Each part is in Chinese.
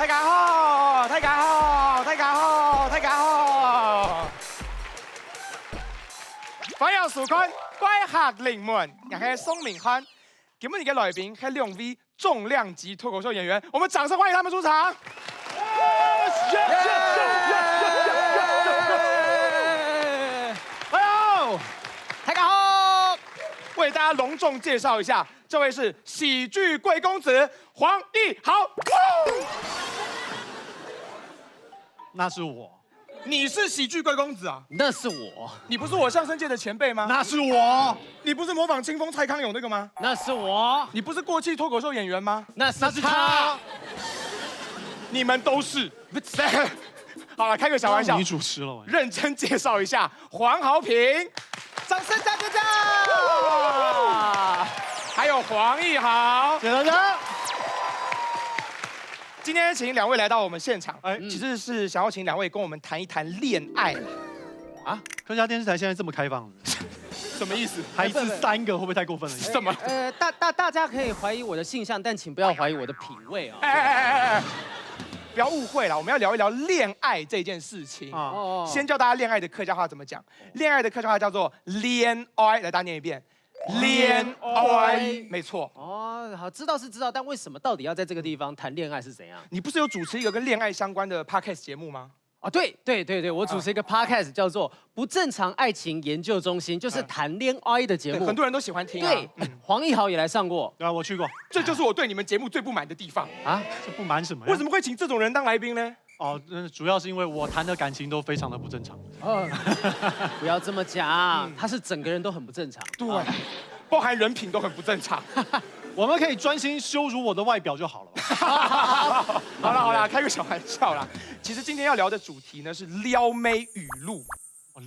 大家好，大家好，大家好，大家好。歡迎收看《怪客臨門》，我係宋明翰。今日嘅來賓係兩位重量級脱口秀演員，我們掌聲歡迎他們出場。大家好，為大家隆重介紹一下，這位是喜劇貴公子黃義豪。那是我，你是喜劇貴公子啊？那是我，你不是我相聲界的前輩嗎？那是我，你不是模仿清風蔡康永那個嗎？那是我，你不是過氣脱口秀演員嗎？那是他。你們都是。好了，開個小玩笑。你主持了，認真介紹一下黃豪平，掌聲加加加！還有黃義豪，謝謝大家。今天請兩位來到我們現場，其實是想要請兩位跟我們談一談戀愛啊，客家電視台現在這麼開放，什麼意思？還一次3個，會不會太過分了？什麼？大家可以懷疑我的性向，但請不要懷疑我的品味啊！哎，不要誤會了，我們要聊一聊戀愛這件事情。哦，先教大家戀愛的客家話怎麼講。戀愛的客家話叫做戀愛，來，大家念一遍。戀愛，沒錯。哦，好，知道是知道，但為什麼到底要在這個地方談戀愛是怎樣？你不是有主持一個跟戀愛相關的 podcast 節目嗎？啊，對，我主持一個 podcast 叫做《不正常愛情研究中心》，就是談戀愛的節目，很多人都喜歡聽。對，黃義豪也來上過，對啊，我去過。這就是我對你們節目最不滿的地方啊！這不滿什麼？為什麼會請這種人當來賓呢？哦，主要是因為我談的感情都非常的不正常。哦，不要這麼講，他是整個人都很不正常。對，包含人品都很不正常。我們可以專心羞辱我的外表就好了。好了，開個小玩笑啦。其實今天要聊的主題呢是撩妹語錄。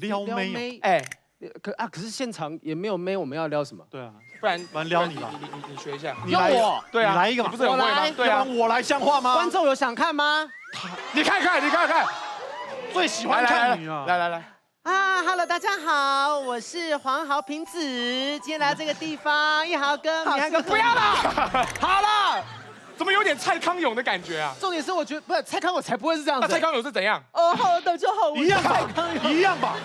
撩妹？哎，可是現場也沒有妹，我們要撩什麼？對啊，不然撩你吧。你學一下。要我？對啊，你來一個嘛。你不是很會嗎？對啊，我來像話嗎？觀眾有想看嗎？你看看，最喜歡看你啊！來。啊 ，Hello， 大家好，我是黃豪平子，今天來這個地方，義豪哥、明翰哥，不要了，好了，怎麼有點蔡康永的感覺啊？重點是我覺得，不是蔡康永才不會是這樣子。那蔡康永是怎樣？哦，好，大家好，一樣吧，一樣吧，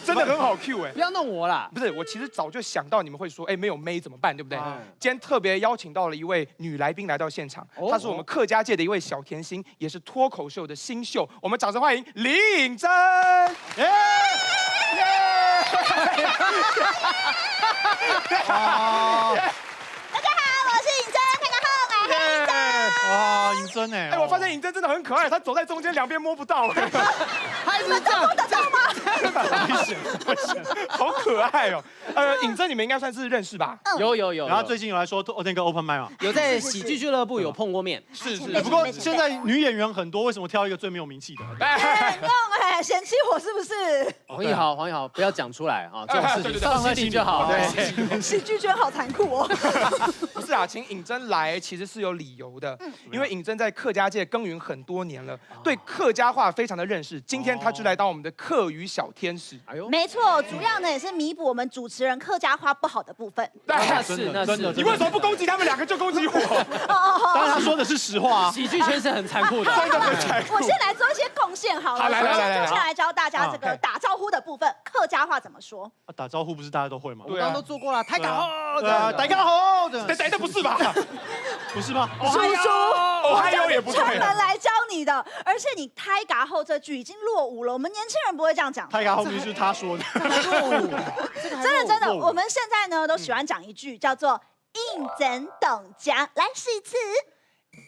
真的很好 Q 哎！不要弄我啦！不是，我其實早就想到你們會說，哎，沒有妹怎麼辦，對不對？今天特別邀請到了一位女來賓來到現場，她是我們客家界的一位小甜心，也是脫口秀的新秀。我們掌聲歡迎李穎珍。大家好，我是穎珍，大家好，我是穎珍。哇，穎珍哎！哎，我發現穎珍真的很可愛，她走在中間，兩邊摸不到。還是這樣，摸得到嗎？危險，好可愛哦。穎珍你們應該算是認識吧？有。然後最近有來說那個 open mic 嘛，有在喜劇俱樂部有碰過面。是。不過現在女演員很多，為什麼挑一個最沒有名氣的？弄嫌棄我是不是？黃義豪，不要講出來啊，這種事情放心裡就好。對，喜劇圈好殘酷哦。不是啊，請穎珍來其實是有理由的，因為穎珍在客家界耕耘很多年了，對客家話非常的認識。今天她就來當我們的客語小天使。哎呦，沒錯，主要呢也是彌補我們主持人客家話不好的部分。那是。你為什麼不攻擊他們兩個就攻擊我？當然他說的是實話啊。喜劇圈是很殘酷的，真的很殘酷。我先來做一些貢獻好了，好，來，就先來教大家這個打招呼的部分，客家話怎麼說？打招呼不是大家都會嗎？我剛剛都做過了，大家好，大家好，這不是吧？不是嗎？叔叔，我還有也不對。專門來教你的，而且你胎嘎後這句已經落伍了，我們年輕人不會這樣講。胎嘎後面就是他說的。真的，我們現在呢都喜歡講一句叫做“應徵懂獎”，來試一次。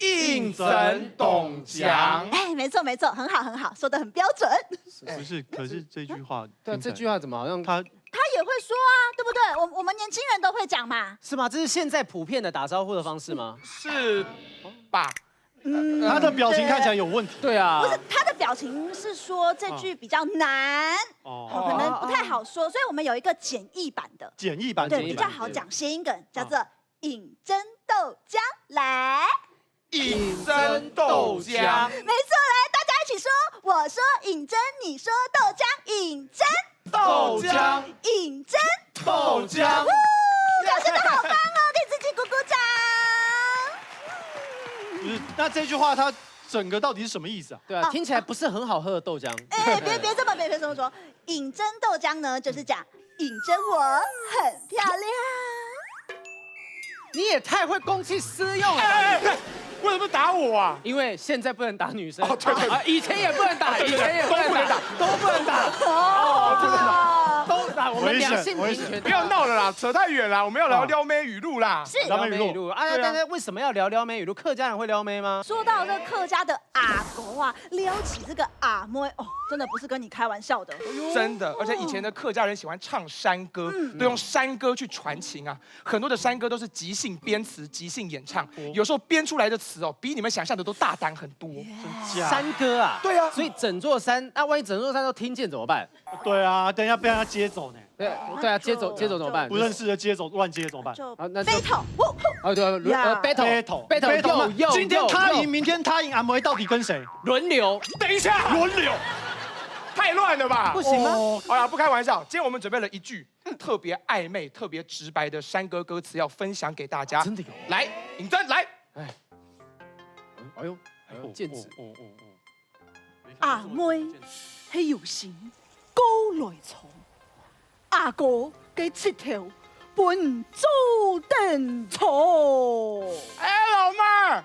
應徵懂獎。哎，沒錯，很好，說得很標準。不是，可是這句話，對，這句話怎麼好像他也會說啊，對不對？我們年輕人都會講嘛。是嗎？這是現在普遍的打招呼的方式嗎？是吧？他的表情看起來有問題。對啊，不是，他的表情是說這句比較難，可能不太好說，所以我們有一個簡易版的。簡易版，對，比較好講，諧音梗叫做“應徵豆漿”，來。應徵豆漿，沒錯，來，大家一起說，我說應徵，你說豆漿，應徵豆漿，應徵豆漿，表現得好棒哦，給自己鼓鼓掌。不是，那這句話它整个到底是什么意思啊？对啊，听起来不是很好喝的豆浆。哎，别这么说，饮鸩豆浆呢，就是讲饮鸩我很漂亮。你也太会公器私用了吧。哎，为什么打我啊？因为现在不能打女生，对对以前也不能打，以前也不能打，都不能打，哦，真的。都打，我们两性平权。不要闹了啦，扯太远了，我们要聊撩妹语录啦。是撩妹语录啊！对啊但是为什么要聊撩妹语录？客家人会撩妹吗？说到这个客家的阿狗啊，撩起这个阿妹哦，真的不是跟你开玩笑的。真的，而且以前的客家人喜欢唱山歌，都用山歌去传情啊。很多的山歌都是即兴编词、即兴演唱，有时候编出来的词哦，比你们想象的都大胆很多。山歌啊，对啊所以整座山，那万一整座山都听见怎么办？对啊，等一下被人家接走呢，对啊，接走怎么办？不认识的接走乱接怎么办？就好那就 battle，哦对，battle，又今天他赢，明天他赢，阿妹到底跟谁？轮流，等一下，轮流，太乱了吧？不行吗？好啦，不开玩笑，今天我们准备了一句特别暧昧、特别直白的山歌歌词要分享给大家。真的有？来，尹真来。哎呦，剑指，阿妹係有心高來藏，阿哥嘅舌頭本做定錯。哎，老妹儿，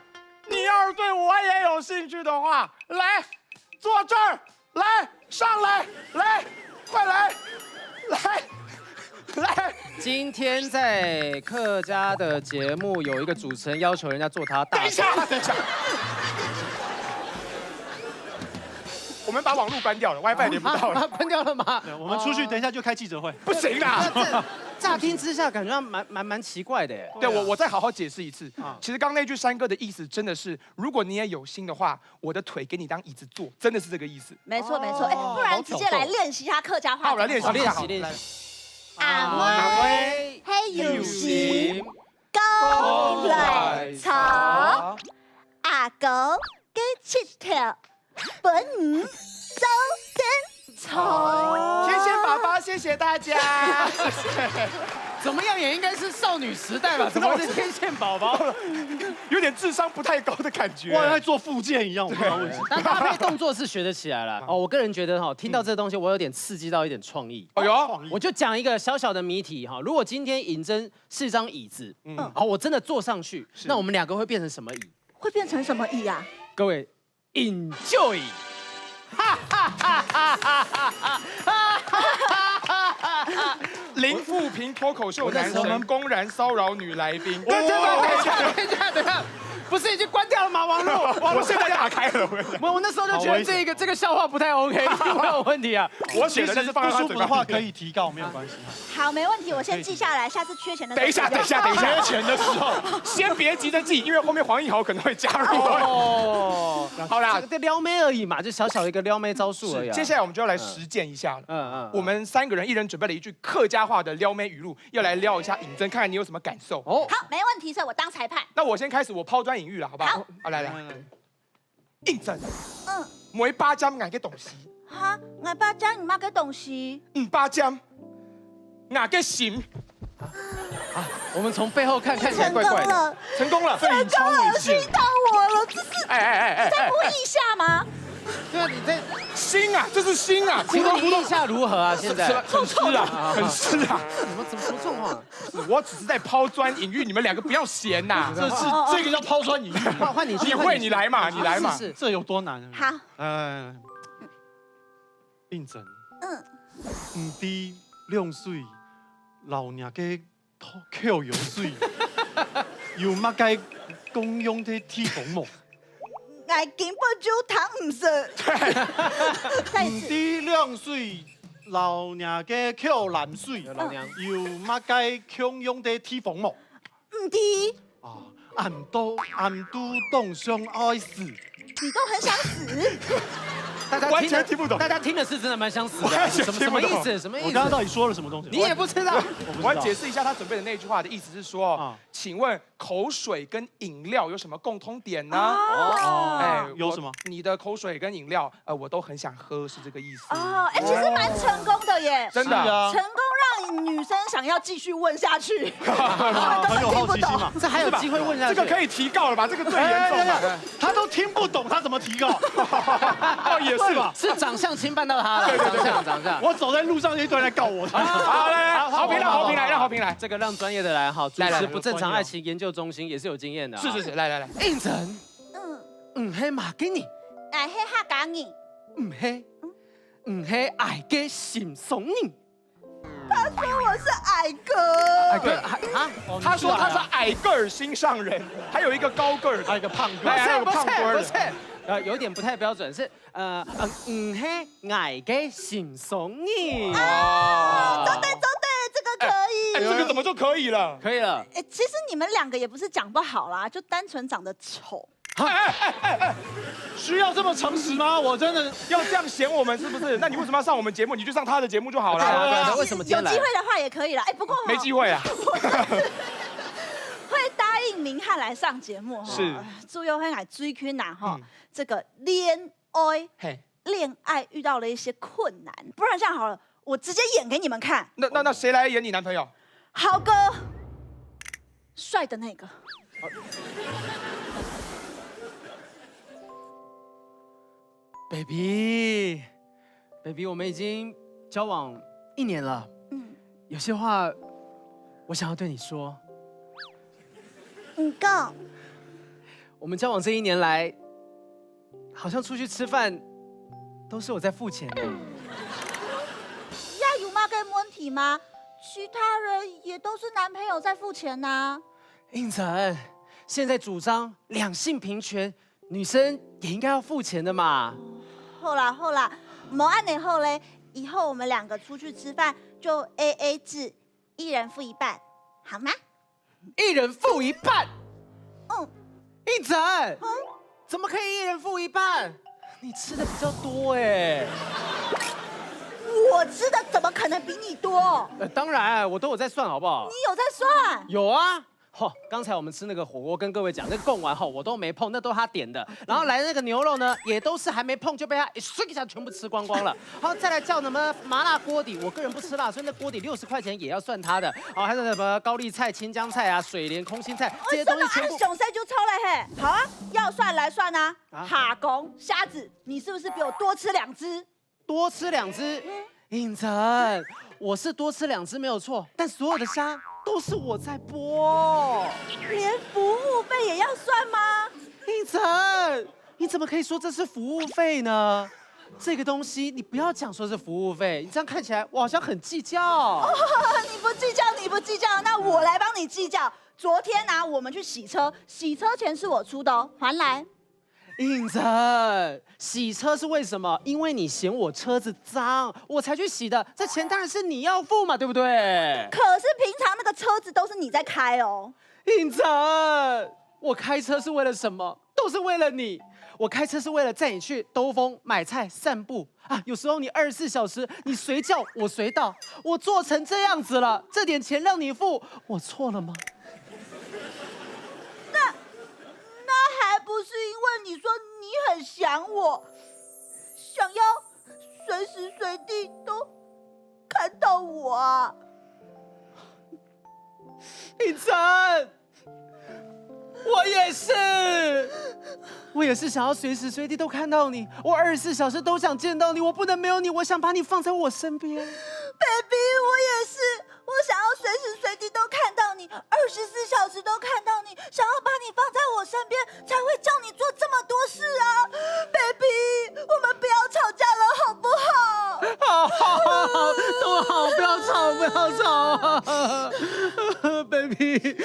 你要是对我也有兴趣的话，来，坐这儿，来，上来，来，快来，来。今天在客家的节目有一个主持人要求人家做他大。等一下，我们把网络关掉了 ，WiFi 连不到了。关掉了吗？我们出去，等一下就开记者会。不行啦！乍听之下感觉蛮奇怪的耶。对我再好好解释一次。其实刚那句山歌的意思真的是，如果你也有心的话，我的腿给你当椅子坐，真的是这个意思。没错没错，哎，不然直接来练习一下客家話。好，我来练习一下。练習。阿妹係有心高來藏，阿哥嘅舌頭本做定錯。天仙宝宝，谢谢大家。怎么样也应该是少女时代吧？怎么是天线宝宝？有点智商不太高的感觉。哇，在做复健一样，我不知道为什么。但搭配动作是学得起来了。哦，我个人觉得哈，听到这东西我有点刺激到一点创意。哎呦，我就讲一个小小的谜题哈，如果今天尹真是一张椅子，好，我真的坐上去，那我们两个会变成什么椅？會變成什麼椅啊？各位，enjoy！零负评脱口秀男神公然骚扰女来宾。等一下，不是已经关掉了吗？网络，我现在打开了。我那时候就觉得这个笑话不太 OK， 一定会有问题啊。我写的，但是放在他不舒服的话嘴巴里可以提告，没有关系。好，没问題，我先記下來，下次缺錢的時候。等一下，缺钱的时候，先别急着记，因为后面黄义豪可能会加入。哦，好啦，这撩妹而已嘛，就小小的一个撩妹招数而已。接下来我们就要来实践一下了。我们3个人一人准备了一句客家话的撩妹语录，要来撩一下尹真，看看你有什么感受。哦，好，没問題，所以我當裁判。那我先开始，我抛砖引玉了，好不好？好，来，尹真，每巴掌眼嘅东西，哈，我把將唔乜嘅東西。巴掌眼嘅心，我们从背后看起来怪怪的。成功了，成功了，心到我了，这是在故意下吗？对啊，你在心啊，这是心啊，请问意下如何啊？现在很湿啊，很湿啊。怎么状况？我只是在抛砖引玉，你们2个不要闲呐。这个叫抛砖引玉。换你，你会，你来嘛，你来嘛。这有多难？好，应征。唔知量水，老娘嘅口有水，又乜嘅公用的鐵鳳木。我根本就談唔上。再一唔次。知量水，老娘嘅口藍水，老娘又乜嘅公用的鐵鳳木。唔知，俺都當相愛死。你都很想死。完全听不懂。大家听的是真的蛮想死的，完全听不懂什么意思？什么意思？我刚刚到底说了什么东西？你也不知道。我要解释一下他准备的那句话的意思是说，请问口水跟饮料有什么共通点呢？有什么？你的口水跟饮料，我都很想喝，是这个意思。哦，其实蛮成功的耶，真的啊，成功让女生想要继续问下去，很有好奇心嘛。这还有机会问下去？这个可以提告了吧？这个最严重了。他都听不懂，他怎么提高？哦，也是吧？是长相侵犯到他了，长相。我走在路上，一堆人来告我。好，来，豪平来，让豪平来。这个让专业的来哈，主持不正常爱情研究中心也是有经验的。是，来。应承，嘿马给你，嘿哈讲你，嘿爱给心松你。他说我是矮哥，他说他是矮个儿心上人，还有一个高个儿，还有一个胖个儿，还有个胖墩儿。有点不太标准，是嘿矮给心松你。走对，这个可以。这个怎么就可以了？可以了。其实你们两个也不是讲不好啦，就单纯长得丑。需要这么诚实吗？我真的要这样嫌我们是不是？那你为什么要上我们节目？你就上他的节目就好了。为什么今天来？有机会的话也可以啦。不过没机会啊。会答应明翰来上节目哈。是。朱佑会来追圈呐哈，这个恋爱遇到了一些困难，不然这样好了，我直接演给你们看。那谁来演你男朋友？豪哥，帅的那个。baby，我们已经交往1年了。有些话我想要对你说。你讲。我们交往这1年来，好像出去吃饭都是我在付钱的。那有嘛个问题吗？其他人也都是男朋友在付钱呐。应承，现在主张两性平权，女生也应该要付钱的嘛。好啦，没按你后嘞，以后我们2个出去吃饭就 AA 制，1人付1半，好吗？1人付1半。应承，怎么可以1人付1半？你吃的比较多哎。我吃的怎么可能比你多？当然，我都有在算，好不好？你有在算？有啊。刚才我们吃那个火锅，跟各位讲，那个贡丸我都没碰，那都是他点的。然后来那个牛肉呢，也都是还没碰就被他一下全部吃光光了。好，再来叫什么麻辣锅底，我个人不吃辣，所以那锅底60块钱也要算他的。好，还有什么高丽菜、青江菜啊、水莲、空心菜这些东西全部。熊菜就抽了嘿。好啊，要算来算啊。哈公虾子，你是不是比我多吃2只？多吃2只？应承，我是多吃2只没有错，但所有的虾都是我在剥，连服务费也要算吗？应承，你怎么可以说这是服务费呢？这个东西你不要讲说是服务费，你这样看起来我好像很计较。你不计较，那我来帮你计较。昨天啊，我们去洗车，洗车钱是我出的哦，还来。应承，洗车是为什么？因为你嫌我车子脏，我才去洗的。这钱当然是你要付嘛，对不对？可是平常那个车子都是你在开哦。应承，我开车是为了什么？都是为了你。我开车是为了载你去兜风、买菜、散步啊。有时候你24小时，你随叫我随到。我做成这样子了，这点钱让你付，我错了吗？那还不是因为你说你很想我，想要随时随地都看到我啊。应承，我也是想要随时随地都看到你，我24小时都想见到你，我不能没有你，我想把你放在我身边。Baby， 我也是，我想要随时随地都看到你，24小时都看到你，想要把你放在我身边，才会叫你做这么多事啊 ，Baby， 我们不要吵架了，好不好？好，都好，不要吵，Baby，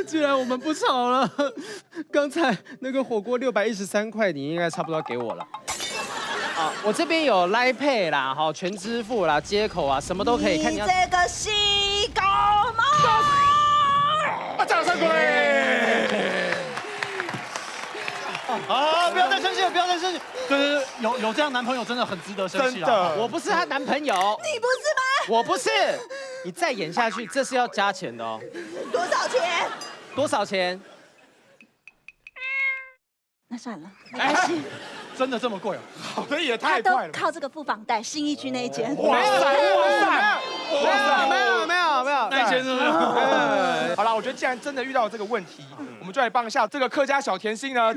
既然我们不吵了，刚才那个火锅613块，你应该差不多给我了。我这边有 Line Pay 啦，全支付啦，接口啊，什么都可以。看你这个细狗猫！掌声鼓励！啊！不要再生气了，不要再生气。对，有这样男朋友真的很值得生气啊。真的我不是她男朋友，你不是吗？我不是。你再演下去，这是要加钱的哦。多少钱？多少钱？那算了，没关系。真的这么贵哦？好的也他都太快了。靠这个付房贷，信义区那一间。哇塞，没有，那些是不是？好了，我觉得既然真的遇到这个问题，我们就来帮一下这个客家小甜心呢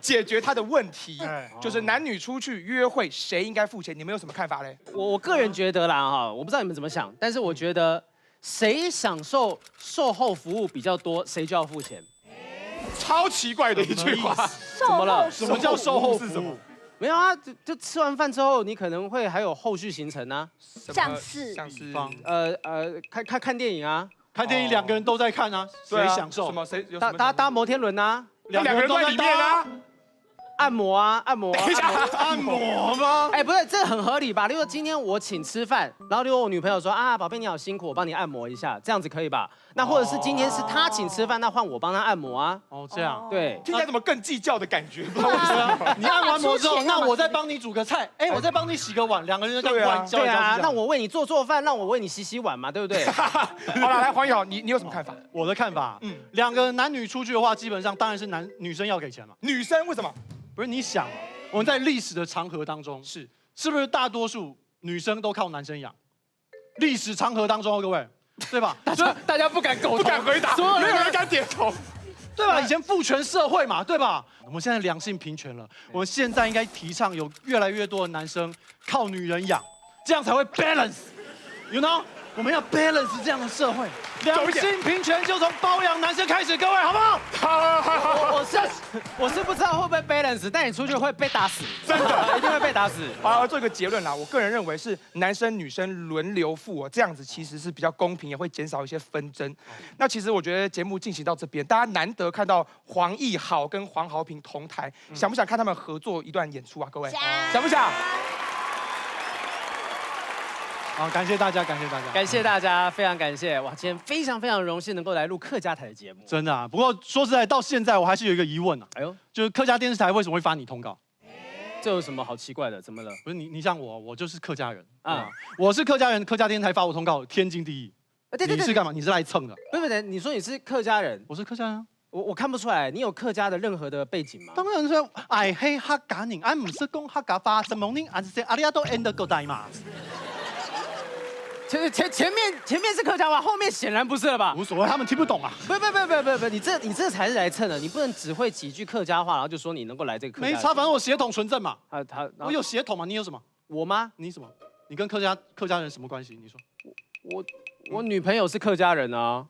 解决他的问题，就是男女出去约会谁应该付钱？你们有什么看法嘞？我个人觉得啦哈，我不知道你们怎么想，但是我觉得谁享受售后服务比较多，谁就要付钱。超奇怪的一句话。怎么了什么叫售后服务？没有啊，就吃完饭之后，你可能会还有后续行程啊，像是看电影啊，看电影2个人都在看啊，谁享受？什么？谁有搭摩天轮啊， 2个人都在里面啊？按摩啊。等一下，按摩吗？哎，不对，这很合理吧？例如今天我请吃饭，然后例如我女朋友说啊，宝贝你好辛苦，我帮你按摩一下，这样子可以吧？那或者是今天是她请吃饭，那换我帮她按摩啊。哦，这样。对，听起来怎么更计较的感觉？不知道为什么。你按完摩之后，那我再帮你煮个菜，我再帮你洗个碗，2个人就这样关交对啊，来交去。那我为你做饭，让我为你洗碗嘛，对不对？好了，来黄宇豪，你有什么看法？我的看法，2个男女出去的话，基本上当然是女生要给钱嘛。女生为什么？不是你想，我们在历史的长河当中，是不是大多数女生都靠男生养？历史长河当中，各位，对吧？大家不敢苟同，不敢回答，没有人敢点头，对吧？以前父权社会嘛，对吧？我们现在两性平权了，我们现在应该提倡有越来越多的男生靠女人养，这样才会 balance，you know？我们要 balance 这样的社会，两性平权就从包养男生开始，各位好不好？我是不知道会不会 balance， 但你出去会被打死，真的一定会被打死。好，要做一个结论啦，我个人认为是男生女生轮流付哦，这样子其实是比较公平，也会减少一些纷争。那其实我觉得节目进行到这边，大家难得看到黄义豪跟黄豪平同台，想不想看他们合作一段演出啊？各位，想不想？好，感谢大家，感谢大家，感谢大家，非常感谢！哇，今天非常荣幸能够来录客家台的节目，真的啊。不过说实在，到现在我还是有一个疑问啊，哎呦，就是客家电视台为什么会发你通告？这有什么好奇怪的？怎么了？不是你像我就是客家人啊，我是客家人，客家电视台发我通告，天经地义。对，你是干嘛？你是来蹭的？不是，你说你是客家人，我是客家人啊。我看不出来，你有客家的任何的背景吗？当然是爱黑客家人，俺唔是讲客家话，什么人俺是说阿里亚多 end 个代嘛。前面是客家话，后面显然不是了吧？无所谓，他们听不懂啊。不，你这才是来蹭的，你不能只会几句客家话，然后就说你能够来这个客家。没差，反正我血统纯正嘛。我我有血统嘛？你有什么？我吗？你什么？你跟客家人什么关系？你说。我女朋友是客家人啊。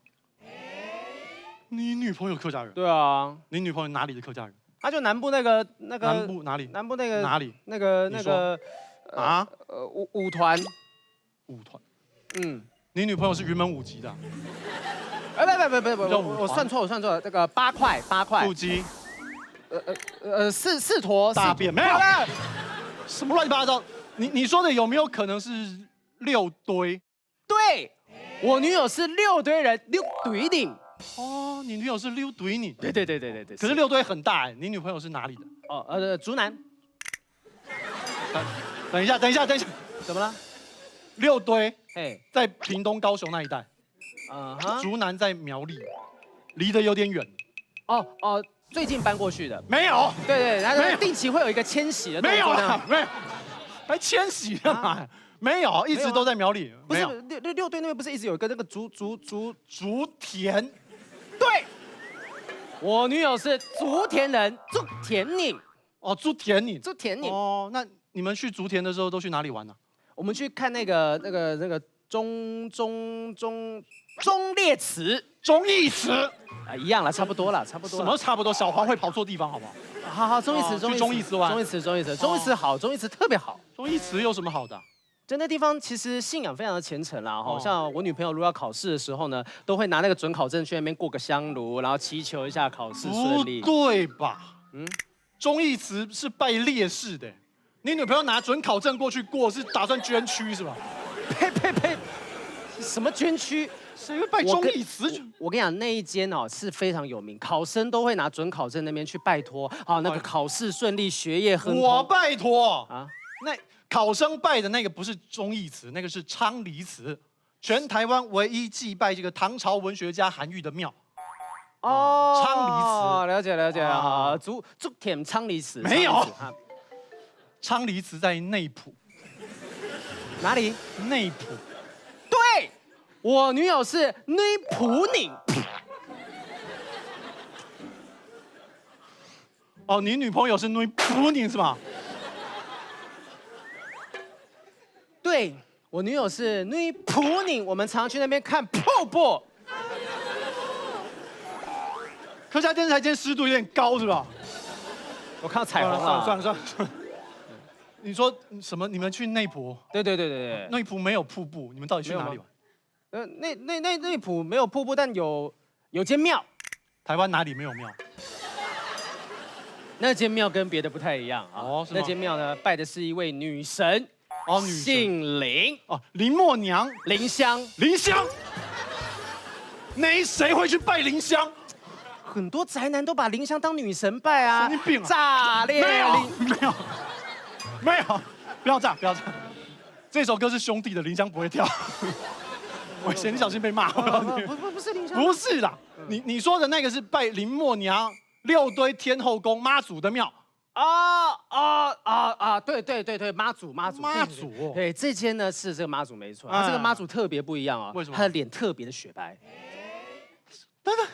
你女朋友客家人？对啊。你女朋友哪里的客家人？她就南部那个。南部哪里？南部那个哪里？那个啊？舞团。舞团。你女朋友是云门舞集的？不，我算错了，这个8块。腹肌。四坨大便没有？什么乱七八糟？你说的有没有可能是6堆？对，我女友是6堆人，6堆顶。哦，你女友是6堆你？对。可是6堆很大哎，你女朋友是哪里的？哦，竹南。等一下，怎么了？6堆，在屏东、高雄那一带。竹南在苗栗，离得有点远。最近搬过去的。没有。对，然后定期会有一个迁徙的动作。没有，还迁徙干嘛？没有，一直都在苗栗。不是6堆那边不是一直有一个那个竹田？对，我女友是竹田人，竹田岭。哦，竹田岭。哦，那你们去竹田的时候都去哪里玩呢？我们去看那个忠烈祠。忠义祠啊，一样了，差不多了。什么差不多？小黄会跑错地方，好不好？好，忠义祠玩。忠义祠好，忠义祠特别好。忠义祠有什么好的？就那地方其实信仰非常的虔诚啦，像我女朋友如果要考试的时候呢，都会拿那个准考证去那边过个香炉，然后祈求一下考试顺利。不对吧？忠义祠是拜烈士的，你女朋友拿准考证过去过，是打算捐躯是吧？呸！什么捐区？谁会拜忠义祠？我跟你讲，那一间哦是非常有名，考生都会拿准考证那边去拜托，好那个考试顺利，学业亨通。我拜托啊，那考生拜的那个不是忠义祠，那个是昌黎祠，全台湾唯一祭拜这个唐朝文学家韩愈的庙。哦，昌黎祠，了解了解啊，竹田昌黎祠没有昌黎祠昌黎祠在内埔，哪里？内埔。对，我女友是内埔宁。哦，你女朋友是内埔宁是吧？对，我女友是内埔宁，我们常去那边看瀑布。客家电视台今天湿度有点高是吧？我看到彩虹了。算了。你说什么？你们去内埔？对。内埔没有瀑布，你们到底去哪里玩？内埔没有瀑布，但有间庙。台湾哪里没有庙？那间庙跟别的不太一样啊。哦，是吗？那间庙呢，拜的是一位女神。哦，女神。姓林。哦，林默娘。林香。林香。谁会去拜林香？很多宅男都把林香当女神拜啊。神经病啊！炸裂！没有，不要这样。这首歌是兄弟的，林香不会跳。我嫌你小心被骂。不是林香。不是啦，你说的那个是拜林默娘六堆天后宫妈祖的庙。对，妈祖。对，这间呢是这个妈祖没错，这个妈祖特别不一样啊。为什么？她的脸特别的雪白。等等，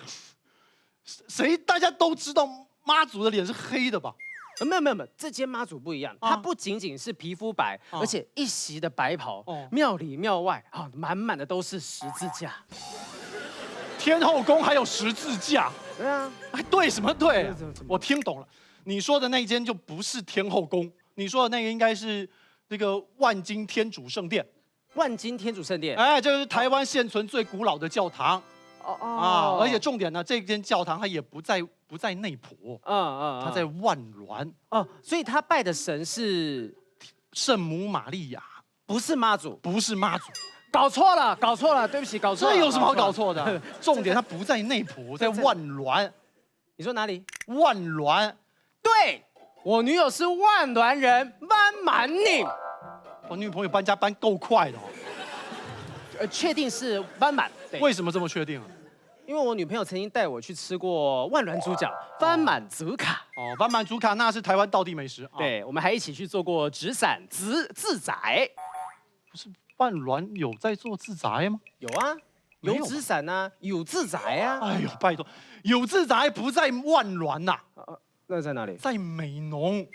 谁大家都知道妈祖的脸是黑的吧？没有，这间妈祖不一样，它不仅仅是皮肤白，而且一袭的白袍，庙里庙外满满的都是十字架。天后宫还有十字架？对啊，还对什么对？我听懂了，你说的那间就不是天后宫，你说的那个应该是那个万金天主圣殿。万金天主圣殿，哎，这个是台湾现存最古老的教堂。而且重点呢，这间教堂它也不在内埔，它在万峦。所以他拜的神是圣母玛利亚，不是妈祖，搞错了，对不起，搞错了。这有什么好搞错的？重点它不在内埔，在万峦。你说哪里？万峦。对，我女友是万峦人，万满宁。我女朋友搬家搬够快的确定是万满。为什么这么确定啊？因为我女朋友曾经带我去吃过万峦猪脚、番满祖卡。番满祖卡那是台湾道地美食。对，我们还一起去做过纸伞自宰。不是万峦有在做自宅吗？有啊，有纸伞啊，有自宅啊。哎呦，拜托，有自宅不在万峦呐。那在哪里？在美浓。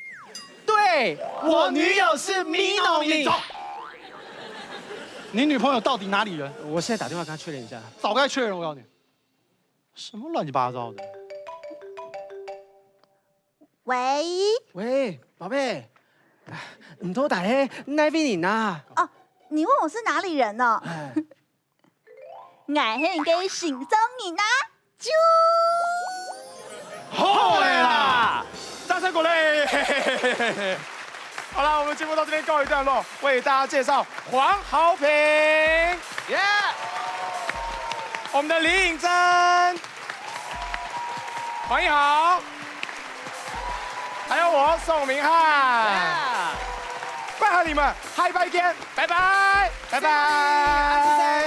对，我女友是美浓人。你女朋友到底哪里人？我现在打电话跟她确认一下。早该确认，我告诉你。什么乱七八糟的？喂，宝贝，唔多大嘿，奈比你呐？哦，你问我是哪里人呢？俺很给姓张你呐，啾。好嘞啦！掌声鼓励！好了，我们节目到这边告一段落，为大家介绍黄豪平，我们的李颖珍，黄义豪，还有我宋明翰，拜和你们，下一拜见，拜拜，拜拜。